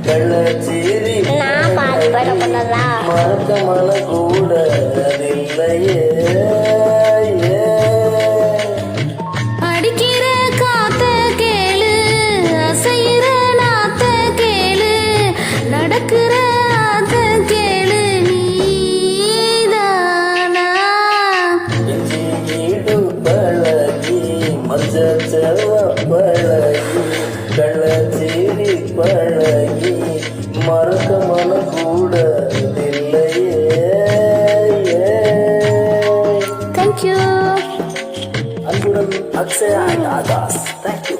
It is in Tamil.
கள்ளச்சேரி மறக்க மன கூட இல்லையே அடிக்கிற காத்த கேளு அசைகிற நாத்த கேளு நடக்கிற ஆத்த கேளு நீதானா வீடு பழகி மஞ்ச செல்வ பழகி கள்ளச்சேரி பழகி மறக்க மன கூட இல்லையே. Thank you. அன்புடன் Akshaya and Akash. Thank you.